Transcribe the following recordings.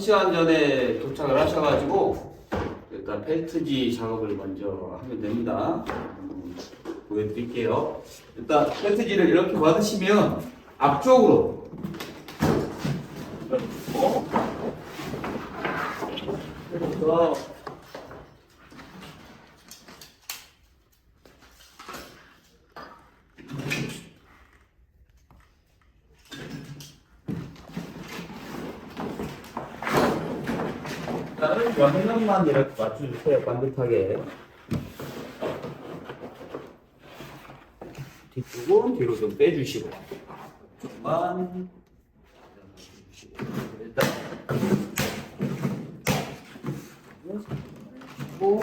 1시간 전에 도착을 하셔가지고 일단 펠트지 작업을 먼저 하면 됩니다. 보여드릴게요. 일단 펠트지를 이렇게 받으시면 앞쪽으로 그래서 일단은 옆면만 이렇게 맞춰주세요. 반듯하게. 뒤쪽은 뒤로 좀 빼주시고 좀만 주시고 일단 고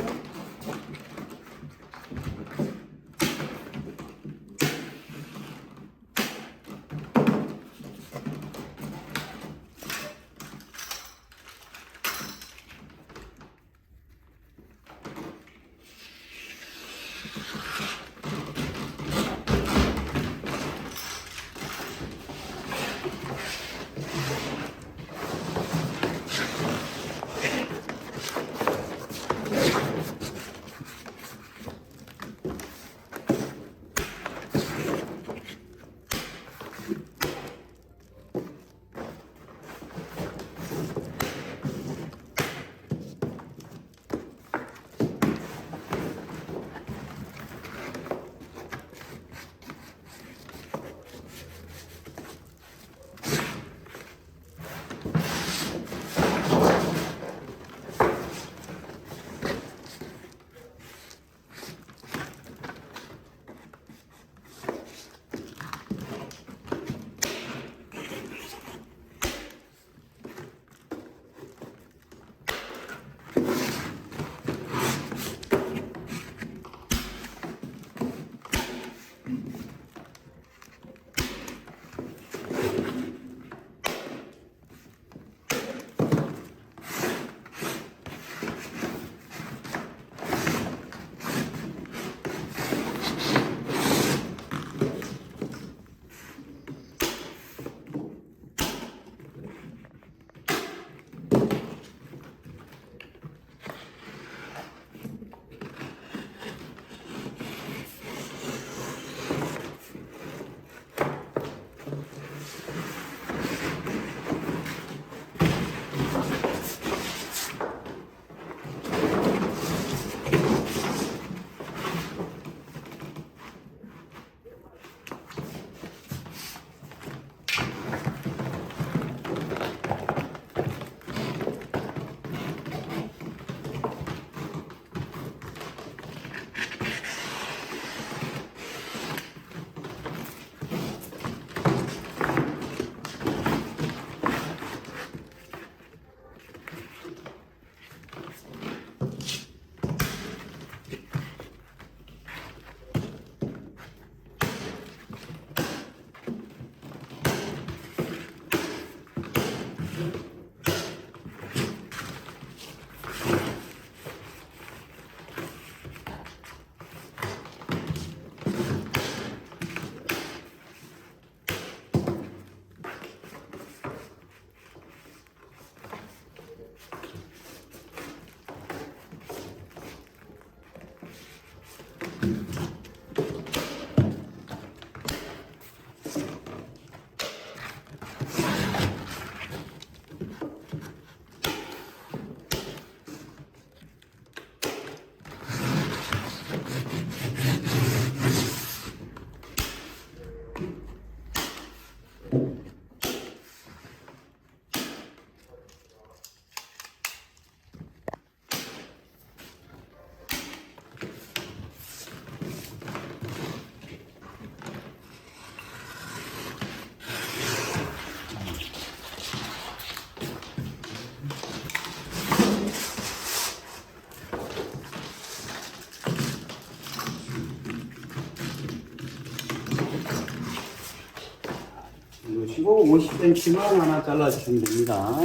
놓으시고 50cm만 하나 잘라주시면 됩니다.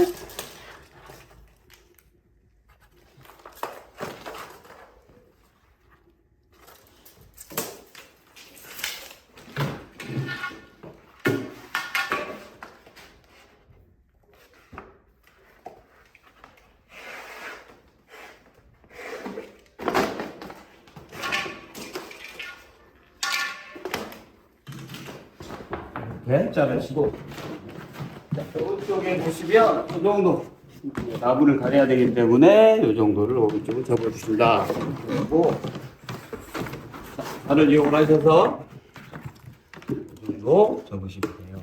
이렇게 자르시고, 자, 오른쪽에 보시면 이 정도 나무를 가려야 되기 때문에 이 정도를 오른쪽으로 접어주신다. 그리고 발을 이용하셔서 이 정도 접으시면 돼요.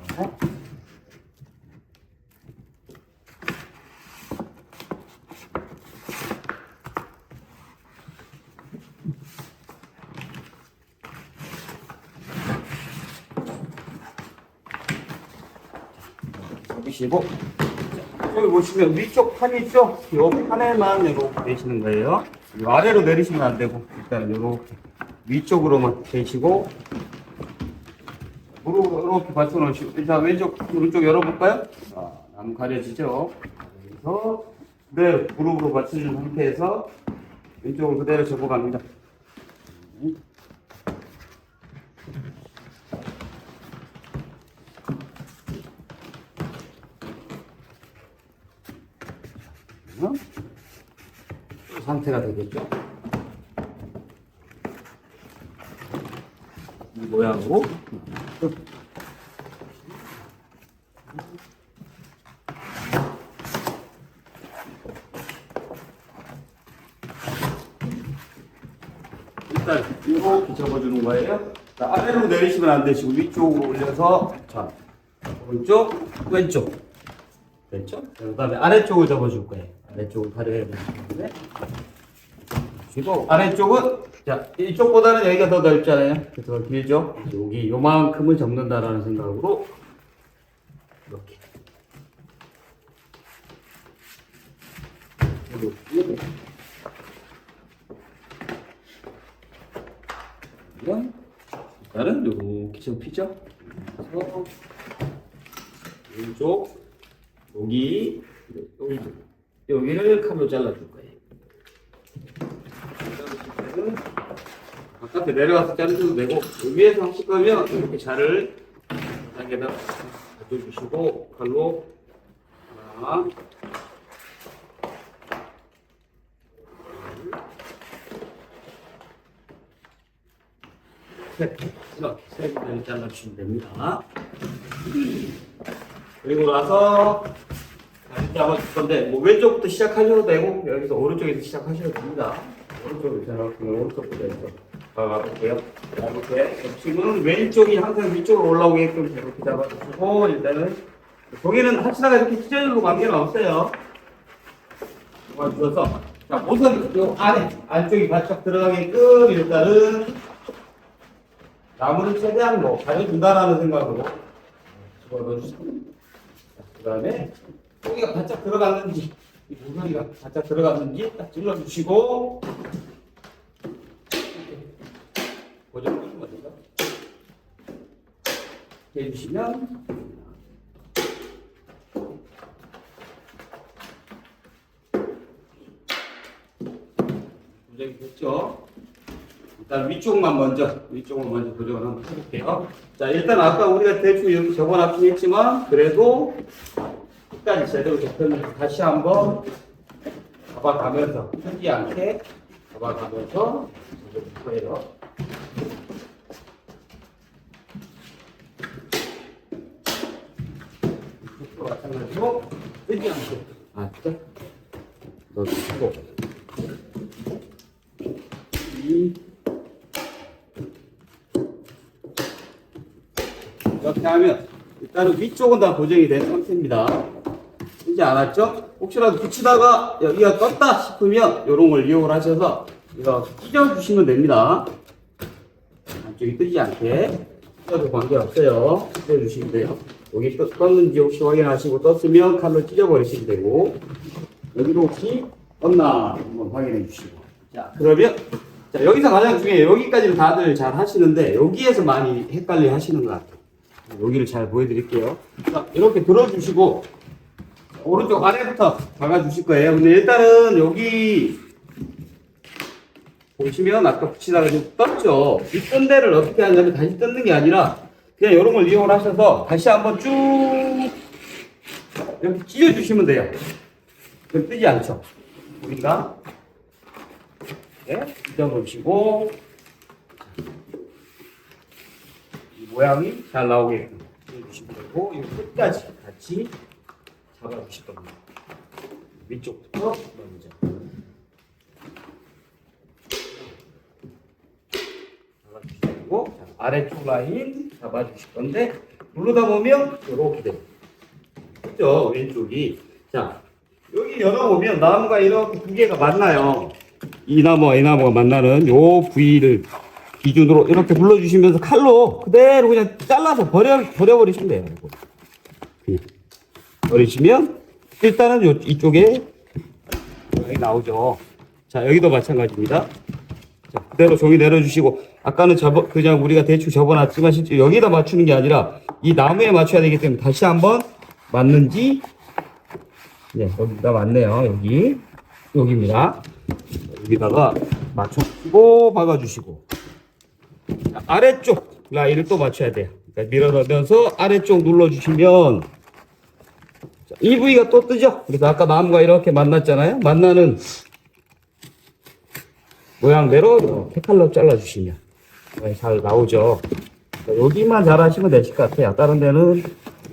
접으시고, 여기 보시면 위쪽 판이 있죠? 이 판에만 이렇게 내시는 거예요. 이 아래로 내리시면 안 되고, 일단 이렇게 위쪽으로만 대시고, 무릎을 이렇게 받쳐놓으시고, 일단 왼쪽, 오른쪽 열어볼까요? 자, 나무 가려지죠? 그래서 그대로 무릎으로 받쳐준 상태에서 왼쪽을 그대로 접어갑니다. 상태가 되겠죠? 이 모양으로 일단 이렇게 접어주는 거예요. 자, 아래로 내리시면 안 되시고 위쪽으로 올려서 자, 오른쪽, 왼쪽 됐죠? 그 다음에 아래쪽을 접어줄 거예요. 아래쪽을 가려야 되기 때문에 그리고 아래쪽은 자 이쪽보다는 여기가 더 넓잖아요. 더 길죠? 여기 요만큼을 접는다라는 생각으로 이렇게 일단은 이렇게 접히죠? 그래서 왼쪽 여기를 칼로 잘라줄 거예요. 바깥에 내려가서 자르셔도 되고 위에서 하실 거면 이렇게 자를 단계에다 가져주시고 칼로 하나 셋 이렇게 세 개를 잘라주시면 됩니다. 그리고 나서 다시 잡아줄 건데 뭐 왼쪽부터 시작하셔도 되고 여기서 오른쪽에서 시작하셔도 됩니다. 오른쪽으로 잡아주면 오른쪽부터 해서 가볼게요. 자, 이렇게 지금은 왼쪽이 항상 위쪽으로 올라오게끔 이렇게 잡아주시고 일단은 거기는 하시다가 이렇게 찢어져도 관계는 없어요. 잡아주셔서 자 우선 요 안쪽이 바짝 들어가게끔 일단은 나무를 최대한 가려준다라는 생각으로 집어넣어주시고 그 다음에 고기가 바짝 들어갔는지 이 모서리가 바짝 들어갔는지 딱 찔러주시고 고정해주는 거죠. 이렇게 해주시면 고정이 됐죠. 일단 위쪽을 먼저 고정을 한번 해볼게요. 자, 일단 아까 우리가 대충 이렇게 접어놨긴 했지만, 그래도 끝까지 제대로 접혔는지 다시 한번 잡아가면서, 펴지 않게 잡아가면서 접어줄 거예요. 이쪽도 마찬가지로 펴지 않게, 넣어주시고, 이렇게 하면 일단은 위쪽은 다 고정이 된 상태입니다. 되지 않았죠? 혹시라도 붙이다가 여기가 떴다 싶으면 이런 걸 이용을 하셔서 이거 찢어주시면 됩니다. 안쪽이 뜨지 않게 찢어도 관계없어요. 찢어주시면 돼요. 여기 떴는지 혹시 확인하시고 떴으면 칼로 찢어버리시면 되고 여기도 혹시 떴나 한번 확인해 주시고 자 그러면 자 여기서 가장 중요해요. 여기까지는 다들 잘 하시는데 여기에서 많이 헷갈려 하시는 것 같아요. 여기를 잘 보여드릴게요. 자, 이렇게 들어주시고 오른쪽 아래부터 박아주실 거예요. 근데 일단은 여기 보시면 아까 붙이다가 좀 떴죠. 이 뜬 데를 어떻게 하냐면 다시 뜯는 게 아니라 그냥 이런 걸 이용을 하셔서 다시 한번 쭉 이렇게 찢어주시면 돼요. 그럼 뜨지 않죠. 우리가 이렇게 찢어놓으시고 이 모양이 잘 나오게끔 그리고 이 끝까지 같이 잡아주실 겁니다. 위쪽부터 먼저. 잡아주시고, 아래쪽 라인 잡아주실 건데, 누르다 보면 이렇게 돼요. 그죠? 왼쪽이. 자, 여기 열어보면 나무가 이렇게 두 개가 만나요. 이 나무와 이 나무가 만나는 요 부위를 기준으로 이렇게 눌러주시면서 칼로 그대로 그냥 잘라서 버려버리시면 돼요. 그냥 버리시면 일단은 이쪽에 여기 나오죠. 자, 여기도 마찬가지입니다. 자, 그대로 종이 내려주시고, 아까는 그냥 우리가 대충 접어놨지만 실제 여기다 맞추는 게 아니라 이 나무에 맞춰야 되기 때문에 다시 한번 맞는지, 네, 여기가 맞네요. 여기입니다. 여기다가 맞춰주시고, 박아주시고. 자, 아래쪽 라인을 또 맞춰야 돼요. 그러니까 밀어넣으면서 아래쪽 눌러주시면, 자, 이 부위가 또 뜨죠? 그래서 아까 나무가 이렇게 만났잖아요? 만나는 모양대로 이렇게 칼로 잘라주시면 잘 나오죠. 자, 여기만 잘 하시면 되실 것 같아요. 다른 데는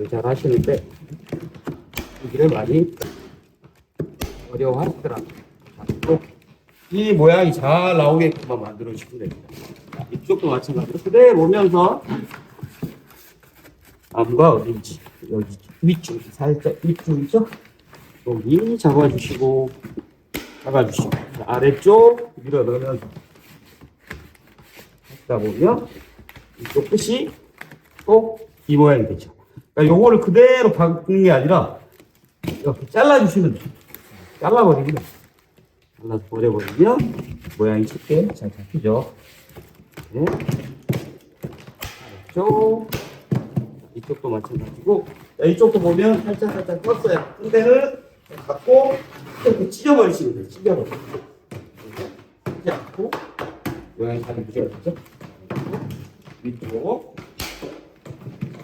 잘 하시는데, 여기를 많이 어려워하시더라고요. 이렇게 이 모양이 잘 나오게끔만 만들어주시면 됩니다. 자, 이쪽도 마찬가지로 그대로 보면서 나무가 어딘지 여기 위쪽 살짝 위쪽이죠? 여기 잡아주시고 자, 아래쪽 밀어 넣으면서 하다 보면 이쪽 끝이 또 이 모양이 되죠. 그러니까 요거를 그대로 박는 게 아니라 이렇게 잘라주시면 돼요. 잘라버리면 돼요. 잘라서 버려버리면 모양이 쉽게 잘 잡히죠. 네. 이쪽도 마찬가지고, 자, 이쪽도 보면 살짝 떴어요. 근데는 갖고 이렇게 찢어버리시면 돼요. 찢어버리시면 찢지 않고 모양이 잘 유지가 되죠. 위쪽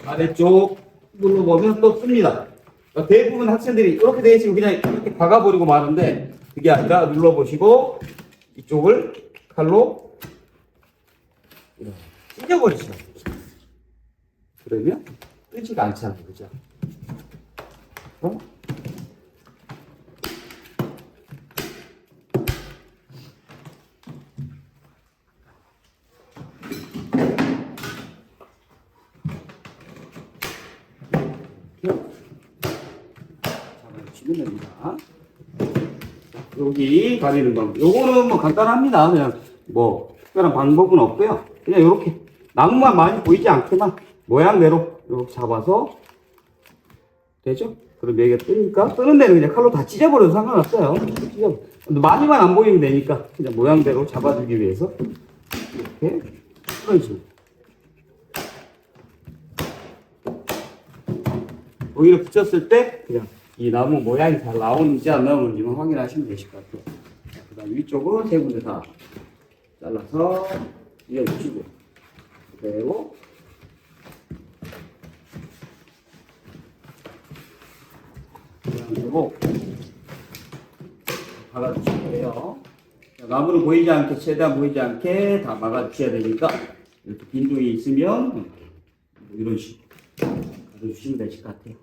아래쪽 눌러보면 또 뜹니다. 그러니까 대부분 학생들이 이렇게 되시고 그냥 이렇게 박아버리고 마는데, 그게 아니라 눌러보시고 이쪽을 칼로 찢어버리시면 돼요. 그러면 뜨지가 않잖아요. 그죠? 어? 잡아주시면 됩니다. 여기 가리는 방법. 요거는 뭐 간단합니다. 그냥 뭐 특별한 방법은 없고요. 그냥 이렇게 나무만 많이 보이지 않게만 모양대로 이렇게 잡아서 되죠? 그럼 여기가 뜨니까 뜨는 데는 그냥 칼로 다 찢어버려도 상관없어요. 많이만 안 보이면 되니까 그냥 모양대로 잡아주기 위해서 이렇게 그런 식으로. 여기를 붙였을 때 그냥 이 나무 모양이 잘 나오는지 안 나오는지만 확인하시면 되실 것 같아요. 그 다음 위쪽은 세 군데 다 잘라서 이어주시고 그대로 모양대로 박아주시면 돼요. 나무는 보이지 않게, 최대한 보이지 않게 다 막아주셔야 되니까 이렇게 빈둥이 있으면 이런 식으로 가져주시면 되실 것 같아요.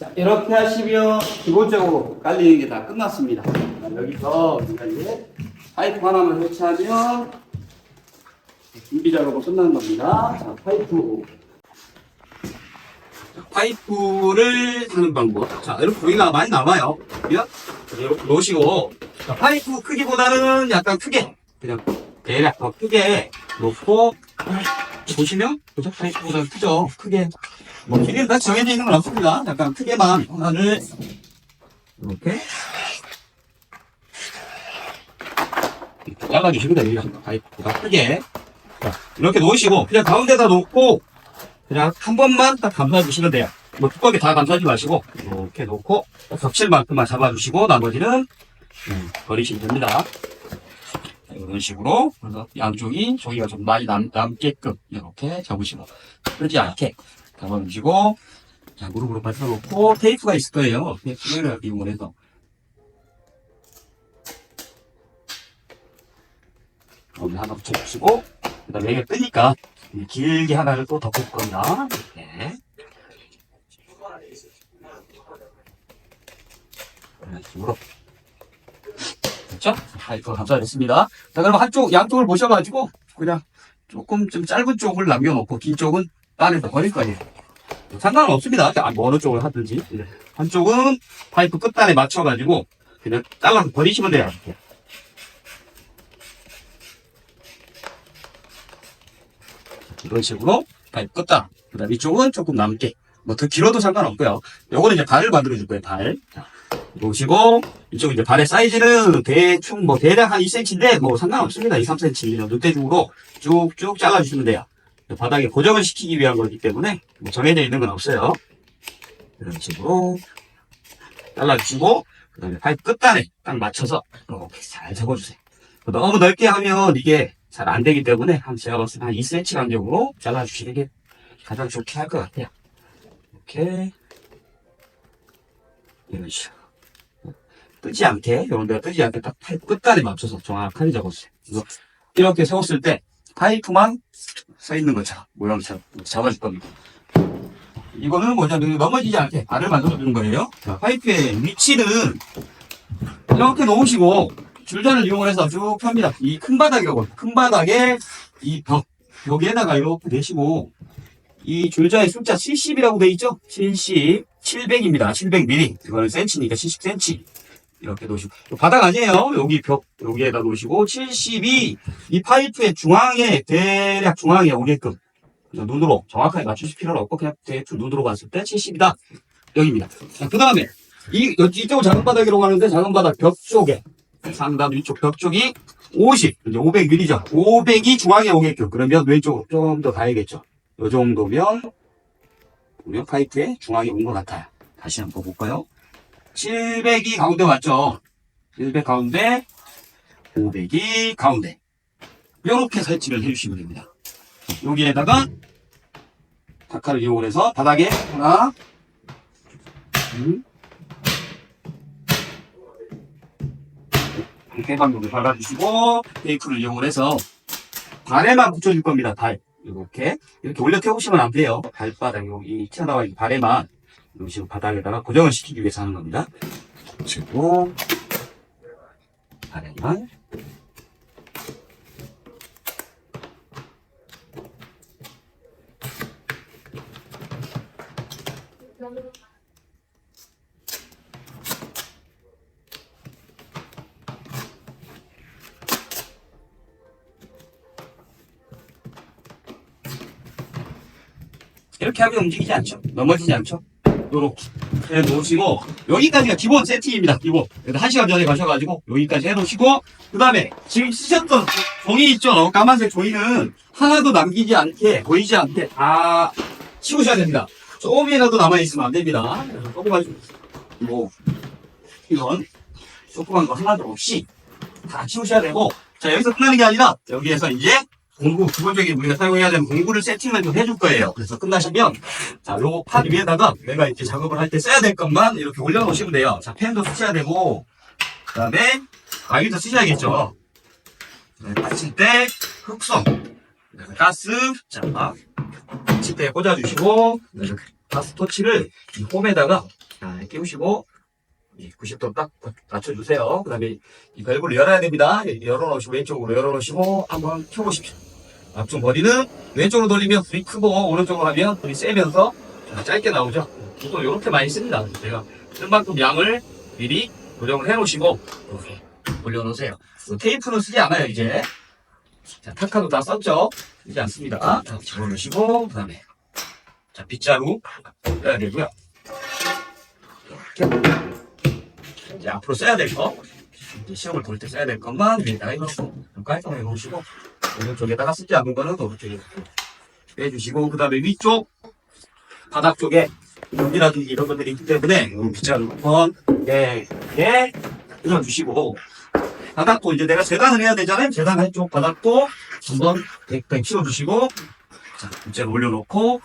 자, 이렇게 하시면 기본적으로 깔리는 게 다 끝났습니다. 여기서 우리가 이제 파이프 하나만 설치하면 준비 작업은 끝난 겁니다. 자, 파이프를 하는 방법. 자, 이렇게 여기가 많이 남아요. 그냥 이렇게 놓으시고, 자, 파이프 크기보다는 약간 크게, 그냥 대략 더 크게 놓고, 보시면, 그죠? 파이프보다 크죠? 크게. 뭐, 길이는 다 정해져 있는 건 없습니다. 약간 크게만 하나를, 이렇게. 잘라주시면 됩니다. 파이프보다 크게. 자, 이렇게 놓으시고, 그냥 가운데다 놓고, 그냥 한 번만 딱 감싸주시면 돼요. 뭐 두껍게 다 감싸지 마시고 이렇게 놓고 겹칠 만큼만 잡아주시고 나머지는 버리시면 됩니다. 자, 이런 식으로 그래서 양쪽이 저기가 좀 많이 남게끔 이렇게 잡으시고 흐르지 않게 잡아주시고 자, 무릎으로 받쳐놓고 테이프가 있을 거예요. 테이프를 이용해서 여기 하나 붙여주시고 그 다음에 이게 뜨니까 길게 하나를 또 덮을 겁니다. 이렇게. 이런 식으로. 됐죠? 파이프 감싸냈습니다. 자, 그럼 양쪽을 보셔가지고, 그냥 조금 좀 짧은 쪽을 남겨놓고, 긴 쪽은 딴에서 버릴 거예요. 상관은 없습니다. 뭐 어느 쪽을 하든지. 한쪽은 파이프 끝단에 맞춰가지고, 그냥 잘라서 버리시면 돼요. 이렇게. 이런 식으로 파이프 끝단. 그 다음 이쪽은 조금 남게. 뭐 더 길어도 상관없고요. 요거는 이제 발을 만들어줄 거예요, 발. 자, 놓으시고, 이쪽 이제 발의 사이즈는 대충 뭐 대략 한 2cm인데 뭐 상관없습니다. 2, 3cm. 늑대중으로 쭉쭉 잘라주시면 돼요. 바닥에 고정을 시키기 위한 거기 때문에 뭐 정해져 있는 건 없어요. 이런 식으로 잘라주시고, 그 다음에 파이프 끝단에 딱 맞춰서 이렇게 잘 접어주세요. 너무 넓게 하면 이게 잘 안 되기 때문에 제가 봤을 때 한 2cm 간격으로 잘라주시는 게 가장 좋게 할 것 같아요. 이렇게 이런 식으로 뜨지 않게 이런 데가 뜨지 않게 딱 파이프 끝단에 맞춰서 정확하게 잡았어요. 그래서 이렇게 세웠을 때 파이프만 서 있는 것처럼 모양처럼 잡아줄 겁니다. 이거는 뭐냐면 넘어지지 않게 발을 만들어주는 거예요. 자, 파이프의 위치는 이렇게 놓으시고 줄자를 이용해서 쭉 펴니다. 이 큰 바닥이라고 큰 바닥에 이 벽에다가 이렇게 대시고 이 줄자의 숫자 70이라고 돼 있죠? 70, 700입니다. 700mm. 이거는 센치니까 70cm. 이렇게 놓으시고. 바닥 아니에요. 여기 여기에다 놓으시고, 72, 이 파이프의 중앙에, 대략 중앙에 오게끔. 눈으로 정확하게 맞추실 필요는 없고, 그냥 대충 눈으로 봤을 때 70이다. 여기입니다. 자, 그 다음에, 이쪽은 작은 바닥이라고 하는데, 작은 바닥 벽 쪽에, 상단 위쪽 벽 쪽이 50, 이제 500mm죠. 500이 중앙에 오게끔. 그러면 왼쪽으로 좀 더 가야겠죠. 이 정도면 보면 파이프의 중앙에 온 것 같아요. 다시 한번 볼까요? 700이 가운데 왔죠. 700 가운데, 500이 가운데. 이렇게 설치를 해주시면 됩니다. 여기에다가 다카를 이용해서 바닥에 하나, 해방용을 발라주시고 테이프를 이용해서 발에만 붙여줄 겁니다. 발. 이렇게 올려 태우시면 안 돼요. 발바닥 여기 튀어나와 있는 발에만 이런 식으로 바닥에다가 고정을 시키기 위해서 하는 겁니다. 그리고 발에만 이렇게 하면 움직이지 않죠. 넘어지지 않죠. 요렇게 해놓으시고 여기까지가 기본 세팅입니다. 기본. 1시간 전에 가셔가지고 여기까지 해놓으시고 그 다음에 지금 쓰셨던 종이 있죠. 까만색 종이는 하나도 남기지 않게 보이지 않게 다 치우셔야 됩니다. 조금이라도 남아있으면 안 됩니다. 조그만 뭐 이런 조그만 거 하나도 없이 다 치우셔야 되고 자 여기서 끝나는 게 아니라 여기에서 이제 공구, 기본적인 우리가 사용해야 되는 공구를 세팅을 좀 해줄 거예요. 그래서 끝나시면, 자, 요 판 위에다가 내가 이제 작업을 할 때 써야 될 것만 이렇게 올려놓으시면 돼요. 자, 펜도 쓰셔야 되고, 그 다음에, 가위도 쓰셔야겠죠. 네, 받칠 때, 흑성, 가스, 자, 받칠 때 꽂아주시고, 가스 토치를 이 홈에다가 끼우시고, 90도 딱 맞춰주세요. 그 다음에 이 밸브를 열어야 됩니다. 열어놓으시고, 왼쪽으로 열어놓으시고, 한번 켜보십시오. 앞쪽 머리는 왼쪽으로 돌리면 불이 크고 오른쪽으로 하면 불이 세면서 좀 짧게 나오죠. 보통 이렇게 많이 씁니다. 제가 쓴 만큼 양을 미리 고정을 해 놓으시고 이렇게 올려놓으세요. 테이프는 쓰지 않아요 이제. 자, 타카도 다 썼죠? 쓰지 않습니다. 자, 집어넣으시고 그 다음에 자, 빗자루 써야 되고요. 이렇게 이제 앞으로 써야 될 거, 이제 시험을 볼 때 써야 될 것만 위에다가 해놓고 깔끔하게 놓으시고, 오른쪽에다가 쓰지 않는 거는 오른쪽에 빼주시고, 그 다음에 위쪽 바닥 쪽에 여기라든지 이런 것들이 있기 때문에 빗자루 한번 이렇게 뜯어주시고, 바닥도 이제 내가 재단을 해야 되잖아요. 재단 한쪽 바닥도 한번 백 치워주시고, 자, 빗자루 올려놓고,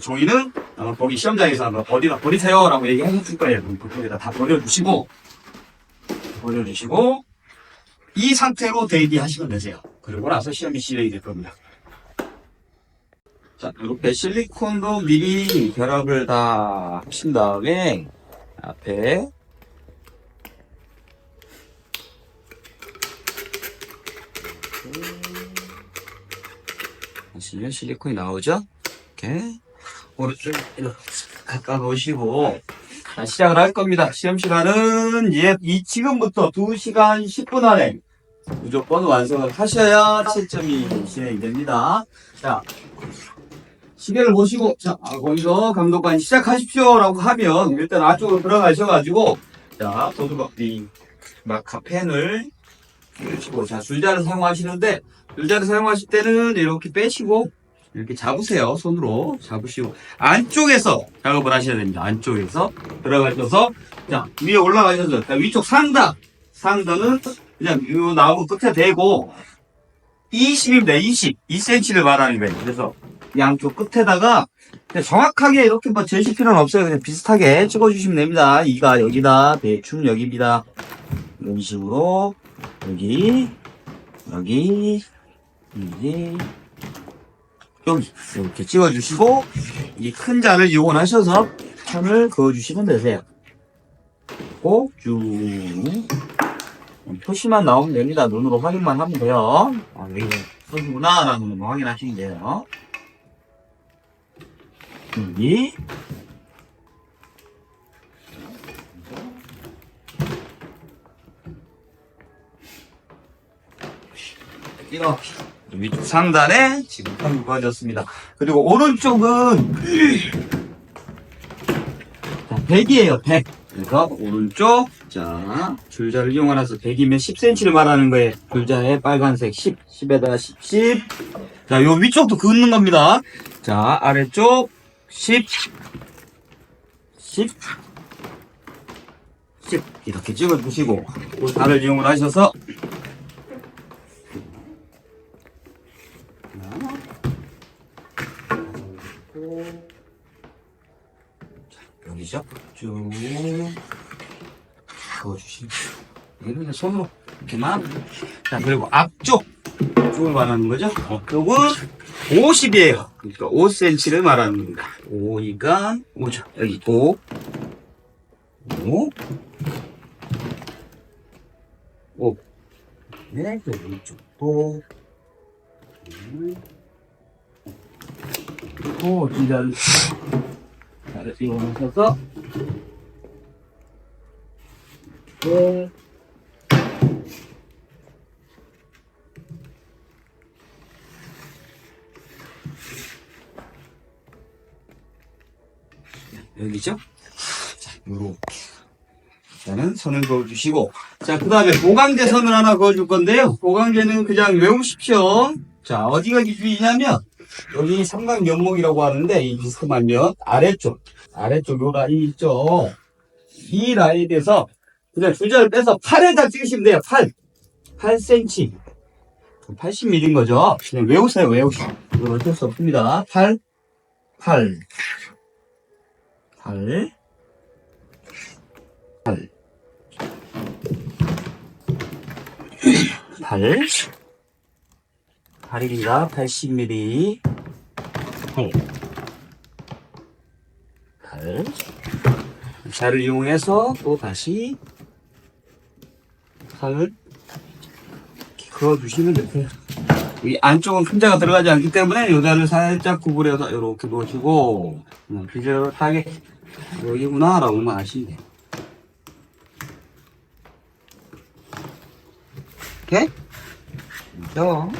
종이는 아마 거기 시험장에서 아마 어디다 버리세요 라고 얘기하실 거예요. 그쪽에다 다 버려주시고 이 상태로 대기하시면 되세요. 그리고 나서 시험이 진행이 될 겁니다. 자, 이렇게 실리콘도 미리 결합을 다 하신 다음에 앞에 보시면 실리콘이 나오죠? 이렇게 오른쪽 이렇게 갖다 놓으시고 자, 시작을 할 겁니다. 시험 시간은 지금부터 2시간 10분 안에 무조건 완성을 하셔야 채점이 진행이 됩니다. 자, 시계를 보시고 자, 거기서 감독관이 시작하십시오 라고 하면 일단 안쪽으로 들어가셔가지고 자, 도두박디 마카 펜을 끼우시고 자, 줄자를 사용하시는데 줄자를 사용하실 때는 이렇게 빼시고 이렇게 잡으세요. 손으로 잡으시고 안쪽에서 작업을 하셔야 됩니다. 안쪽에서 들어가셔서 자, 위에 올라가셔서 자, 위쪽 상단은 그냥 이 나무 끝에 대고 20입니다. 2cm를 말하는 거예요. 그래서 양쪽 끝에다가 정확하게 이렇게 뭐 재실 필요는 없어요. 그냥 비슷하게 찍어주시면 됩니다. 이가 여기다, 대충 여기입니다. 이런 식으로 여기 이렇게 찍어주시고 이 큰 잔을 이용하셔서 천을 그어주시면 되세요. 그리고 쭉 표시만 나오면 됩니다. 눈으로 확인만 하면 돼요. 아, 이거 선구나 라는 거 확인하시면 돼요. 여기 이렇게 위쪽 상단에 지금 펜이 그어졌습니다. 그리고 오른쪽은 자, 100이에요. 100. 그래서 오른쪽 자 줄자를 이용해서 100이면 10cm를 말하는 거예요. 줄자에 빨간색 10, 10에다가 10. 자, 요 위쪽도 긋는 겁니다. 자, 아래쪽 10, 10, 10 이렇게 찍어주시고 달을 이용을 하셔서 여기죠? 쭉 그어주시고 이거는 손으로 이렇게만. 자, 그리고 앞쪽 쪽을 말하는 거죠. 앞쪽은 50이에요. 그러니까 5cm를 말하는 겁니다. 5가 5죠. 여기 5 네, 그리고 이쪽도 그리고 진짜를 이용하셔서 여기죠? 자, 요렇게 일단은 선을 그어주시고 자, 그 다음에 보강제 선을 하나 그어줄 건데요. 보강제는 그냥 외우십시오. 자, 어디가 기준이냐면 여기 삼각면목이라고 하는데 이 비스듬한 면 아래쪽 요 라인 있죠. 이 라인에서 그냥 줄자를 빼서 팔에다 찍으시면 돼요. 8cm 80mm인 거죠. 그냥 외우세요. 이건 어쩔 수 없습니다. 8 8입니다. 80mm 8 자를 이용해서 또 다시 8을 이렇게 그어주시면 되세요. 이 안쪽은 품자가 들어가지 않기 때문에 요자를 살짝 구부려서 이렇게 놓으시고 비슷하게 여기구나 라고만 아시면 돼요. 오케이? 그죠?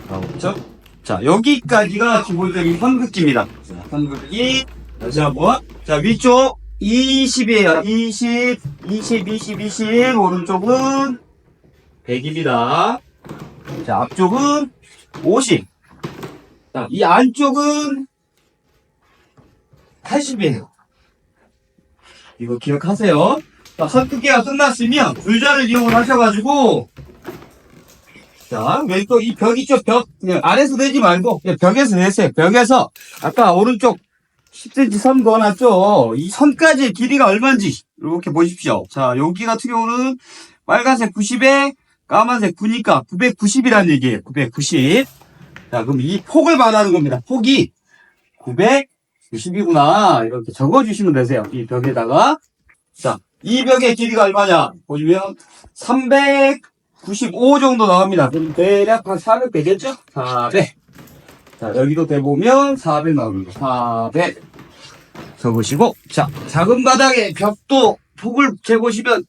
나오죠? 자, 여기까지가 기본적인 선긋기입니다. 자, 선긋기. 다시 한번. 자, 위쪽 20이에요. 20, 20, 20, 20. 오른쪽은 100입니다. 자, 앞쪽은 50. 자, 이 안쪽은 80이에요. 이거 기억하세요. 자, 선긋기가 끝났으면 불자를 이용을 하셔가지고, 자, 왼쪽 이 벽 있죠? 벽. 그냥 아래에서 내지 말고, 그냥 벽에서 내세요. 벽에서, 아까 오른쪽 10cm 선 그어놨죠? 이 선까지의 길이가 얼마인지, 이렇게 보십시오. 자, 여기 같은 경우는 빨간색 90에 까만색 9니까 990이라는 얘기예요. 990. 자, 그럼 이 폭을 말하는 겁니다. 폭이 990이구나. 이렇게 적어주시면 되세요. 이 벽에다가. 자, 이 벽의 길이가 얼마냐? 보시면 395 정도 나옵니다. 그럼 대략 한 400 되겠죠? 400. 자, 여기도 대보면 400 나옵니다. 400. 적으시고. 자, 작은 바닥에 벽도 폭을 재보시면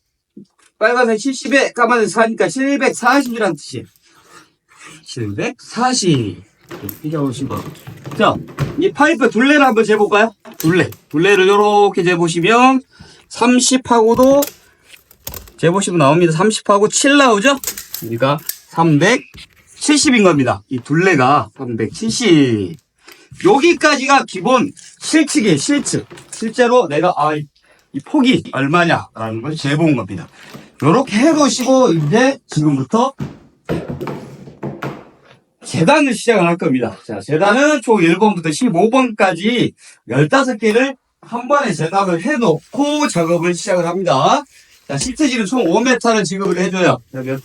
빨간색 70에 까만색 4니까 740이라는 뜻이에요. 740. 이렇게 적으시고. 자, 이 파이프 둘레를 한번 재볼까요? 둘레를 이렇게 재보시면 30하고도 재보시면 나옵니다. 30하고 7 나오죠? 그러니까 370인 겁니다. 이 둘레가 370. 여기까지가 기본 실측이에요. 실측. 실제로 내가 이 폭이 얼마냐라는 걸 재본 겁니다. 이렇게 해보시고 이제 지금부터 재단을 시작을 할 겁니다. 자, 재단은 총 1번부터 15번까지 15개를 한 번에 재단을 해놓고 작업을 시작을 합니다. 자, 시트지는 총 5m를 지급을 해줘요. 그러면